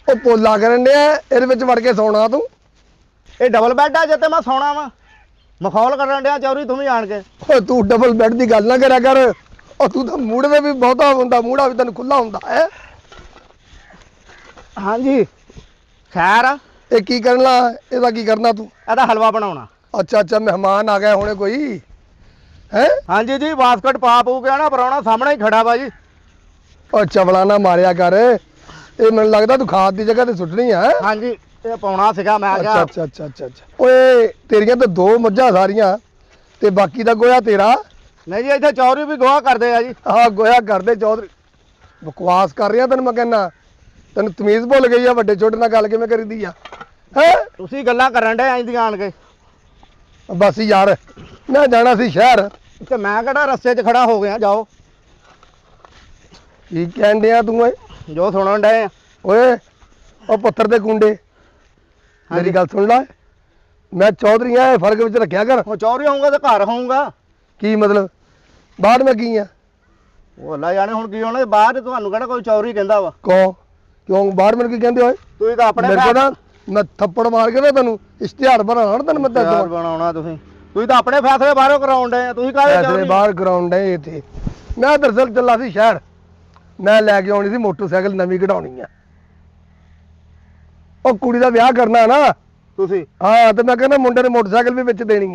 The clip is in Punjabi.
ਉਹ ਪੋਲਾ ਕਰਨ ਡਿਆ ਇਹਦੇ ਵਿੱਚ ਵੜ ਕੇ ਸੌਣਾ ਤੂੰ। ਇਹ ਡਬਲ ਬੈੱਡ ਆ ਜਿੱਤੇ ਮੈਂ ਸੌਣਾ ਵਾ। ਮਖੌਲ ਕਰਨ ਡਿਆ ਚੌਰੀ ਤੂੰ ਵੀ ਆਣ ਕੇ। ਓਏ ਤੂੰ ਡਬਲ ਬੈੱਡ ਦੀ ਗੱਲ ਨਾ ਕਰਿਆ ਕਰ। ਉਹ ਤੂੰ ਤਾਂ ਮੂੜੇ ਦੇ ਵੀ ਬਹੁਤਾ ਹੁੰਦਾ, ਮੂੜਾ ਵੀ ਤੈਨੂੰ ਖੁੱਲਾ ਹੁੰਦਾ ਹੈ। ਹਾਂਜੀ ਖੈਰ ਆ। ਇਹ ਕੀ ਕਰਨਾ, ਇਹਦਾ ਕੀ ਕਰਨਾ ਤੂੰ? ਇਹਦਾ ਹਲਵਾ ਬਣਾਉਣਾ। ਅੱਛਾ ਅੱਛਾ, ਮਹਿਮਾਨ ਆ ਗਏ ਹੋਣੇ ਕੋਈ ਹੈ। ਹਾਂਜੀ ਜੀ ਬਾਸਕਟ ਪਾ ਪੂ ਗਿਆ ਨਾ ਪਰਾਉਣਾ ਸਾਹਮਣੇ ਹੀ ਖੜਾ ਵਾ ਜੀ। ਉਹ ਚਵਲਾ ਨਾ ਮਾਰਿਆ ਕਰ, ਇਹ ਮੈਨੂੰ ਲੱਗਦਾ ਤੂੰ ਖਾਦ ਦੀ ਜਗ੍ਹਾ ਤੇ ਸੁੱਟਣੀ ਆ। ਹਾਂਜੀ ਇਹ ਪਾਉਣਾ ਸੀਗਾ ਮੈਂ ਅੱਛਾ ਕਿਹਾ। ਅੱਛਾ ਅੱਛਾ ਅੱਛਾ ਅੱਛਾ। ਓਏ ਤੇਰੀਆਂ ਤਾਂ 2 ਮੱਝਾਂ ਸਾਰੀਆਂ ਤੇ ਬਾਕੀ ਦਾ ਗੋਇਆ ਤੇਰਾ। ਨਹੀਂ ਜੀ ਇੱਥੇ ਚੌਰੀ ਵੀ ਗੋਹਾ ਕਰਦੇ ਆ ਜੀ। ਆਹ ਗੋਇਆ ਕਰਦੇ ਚੌਧਰੀ। ਬਕਵਾਸ ਕਰ ਰਿਹਾ ਤੈਨੂੰ ਮੈਂ ਕਹਿੰਦਾ, ਤੈਨੂੰ ਤਮੀਜ਼ ਭੁੱਲ ਗਈ ਆ। ਵੱਡੇ ਛੋਟੇ ਨਾਲ ਗੱਲ ਕਿਵੇਂ ਕਰੀਦੀ ਆ ਹੈ? ਤੁਸੀਂ ਗੱਲਾਂ ਕਰਨ ਡੇ ਆਂਦੀਆਂ ਆਣ ਕੇ। ਬਸ ਯਾਰ ਮੈਂ ਜਾਣਾ ਸੀ ਸ਼ਹਿਰ। ਤੇ ਮੈਂ ਕਿਹੜਾ ਰਸਤੇ 'ਚ ਖੜਾ ਹੋ ਗਿਆ। ਜਾਓ ਕੀ ਕਹਿਣ ਡਿਆ ਤੂੰ ਓਏ? ਜੋ ਸੁਣਨ ਡੇ ਆ। ਓਏ ਉਹ ਪੱਥਰ ਦੇ ਕੁੰਡੇ, ਮੇਰੀ ਗੱਲ ਸੁਣ ਲੈ। ਮੈਂ ਚੌਧਰੀ ਆ, ਇਹ ਫਰਕ ਵਿੱਚ ਰੱਖਿਆ ਕਰ। ਉਹ ਚੌਰੀ ਹੋਊਗਾ ਤੇ ਘਰ ਹੋਊਗਾ। ਕੀ ਮਤਲਬ? ਬਾਹਰ ਮੈਂ ਕੀ ਆ? ਉਹ ਅੱਲਾ ਜਾਣੇ ਹੁਣ ਕੀ ਹੋਣਾ ਬਾਹਰ। ਤੁਹਾਨੂੰ ਕਿਹੜਾ ਕੋਈ ਚੌਰੀ ਕਹਿੰਦਾ ਵਾ। ਕਿਉਂ ਬਾਹਰ ਮੈਨੂੰ ਕੀ ਕਹਿੰਦੇ ਓਏ? ਤੁਸੀਂ ਤਾਂ ਆਪਣੇ ਮੇਰੇ ਕੋਲ ਨਾ ਮੈਂ ਥੱਪੜ ਮਾਰ ਕੇ ਨਾ ਤੈਨੂੰ ਇਸ਼ਤਿਹਾਰ ਬਣਾਉਣਾ ਤੈਨੂੰ ਮੈਂ ਦੱਸ ਦਵਾਂ। ਬਣਾਉਣਾ ਤੁਸੀਂ ਤਾਂ ਆਪਣੇ ਫੈਸਲੇ ਬਾਹਰੋਂ ਕਰਾਉਣ ਡੇ ਆ। ਤੁਸੀਂ ਕਾਹਦੇ ਫੈਸਲੇ ਬਾਹਰ ਗਰਾਊਂਡ ਹੈ ਇੱਥੇ। ਮੈਂ ਦਰਅਸਲ ਚੱਲਾ ਸੀ ਸ਼ਹਿਰ, ਮੈਂ ਲੈ ਕੇ ਆਉਣੀ ਸੀ ਮੋਟਰਸਾਈਕਲ ਨਵੀਂ ਕਢਾਉਣੀ ਆ। ਉਹ ਕੁੜੀ ਦਾ ਵਿਆਹ ਕਰਨਾ ਨਾ ਤੁਸੀਂ ਹਾਂ, ਤੇ ਮੈਂ ਕਹਿੰਦਾ ਮੁੰਡੇ ਨੇ ਮੋਟਰਸਾਈਕਲ ਵੀ ਵਿੱਚ ਦੇਣੀ।